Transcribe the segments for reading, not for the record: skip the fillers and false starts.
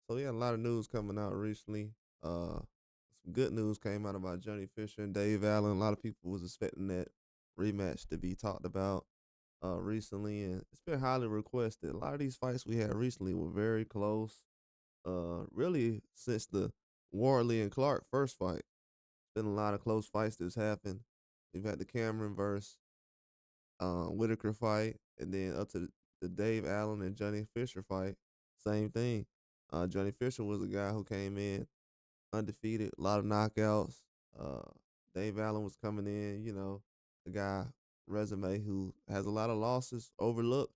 So yeah, a lot of news coming out recently. Some good news came out about Johnny Fisher and Dave Allen. A lot of people was expecting that rematch to be talked about recently, and it's been highly requested. A lot of these fights we had recently were very close. Really since the Warley and Clark first fight, been a lot of close fights that's happened. We've had the Cameron versus Whitaker fight, and then up to the Dave Allen and Johnny Fisher fight, same thing. Johnny Fisher was a guy who came in undefeated, a lot of knockouts. Uh, Dave Allen was coming in, a guy resume who has a lot of losses, overlooked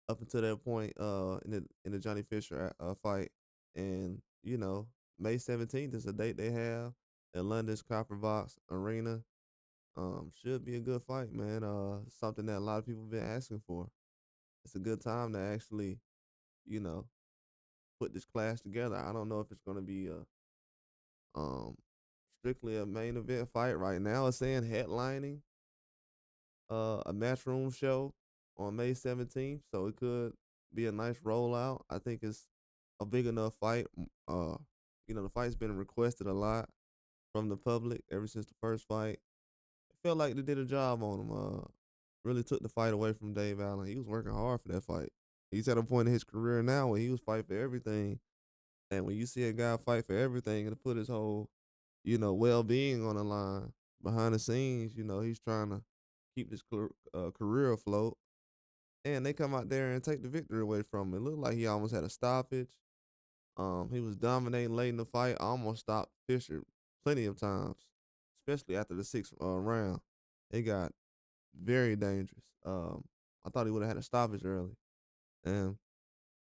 up until that point in the Johnny Fisher fight, and May 17th is the date they have at London's Copper Box Arena. Should be a good fight, man. Something that a lot of people been asking for. It's a good time to actually, you know, put this clash together. I don't know if it's gonna be a um strictly a main event fight right now. It's saying headlining a matchroom show on May 17th, so it could be a nice rollout. I think it's a big enough fight. The fight's been requested a lot from the public ever since the first fight. I felt like they did a job on him. Really took the fight away from Dave Allen. He was working hard for that fight. He's at a point in his career now where he was fighting for everything. And when you see a guy fight for everything and put his whole, well being on the line behind the scenes, he's trying to keep his career afloat. And they come out there and take the victory away from him. It looked like he almost had a stoppage. He was dominating late in the fight. Almost stopped Fisher plenty of times, especially after the sixth round. It got very dangerous. I thought he would have had a stoppage early. And,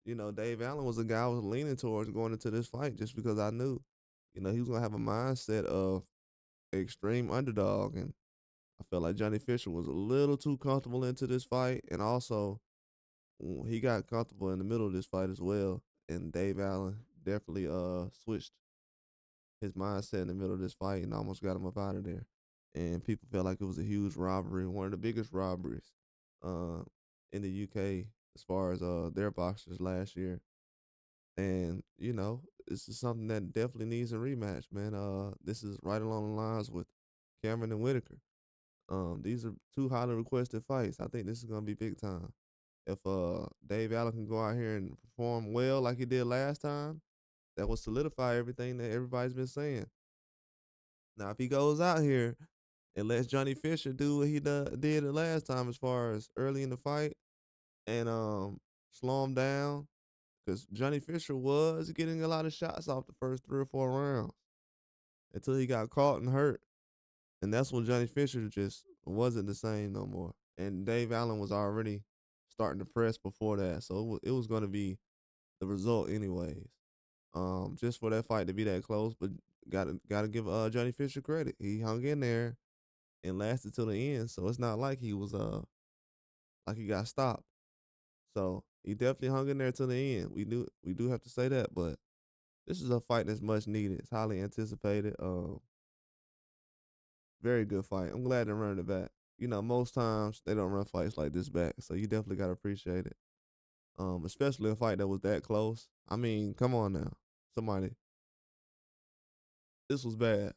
Dave Allen was a guy I was leaning towards going into this fight just because I knew, he was going to have a mindset of extreme underdog. And I felt like Johnny Fisher was a little too comfortable into this fight. And also, he got comfortable in the middle of this fight as well. And Dave Allen definitely switched his mindset in the middle of this fight and almost got him up out of there. And people felt like it was a huge robbery, one of the biggest robberies uh, in the UK as far as their boxers last year. And this is something that definitely needs a rematch, man. This is right along the lines with Cameron and Whitaker. These are two highly requested fights. I think this is gonna be big time. If Dave Allen can go out here and perform well like he did last time, that will solidify everything that everybody's been saying. Now, if he goes out here and lets Johnny Fisher do what he did the last time, as far as early in the fight and slow him down, because Johnny Fisher was getting a lot of shots off the first 3 or 4 rounds until he got caught and hurt, and that's when Johnny Fisher just wasn't the same no more. And Dave Allen was already starting to press before that, so it was going to be the result anyways. Just for that fight to be that close, but gotta give Johnny Fisher credit. He hung in there and lasted till the end. So it's not like he was like he got stopped. So he definitely hung in there till the end. We do have to say that, but this is a fight that's much needed. It's highly anticipated. Very good fight. I'm glad they're running it back. Most times they don't run fights like this back, so you definitely gotta appreciate it. Especially a fight that was that close. I mean, come on now, somebody. This was bad.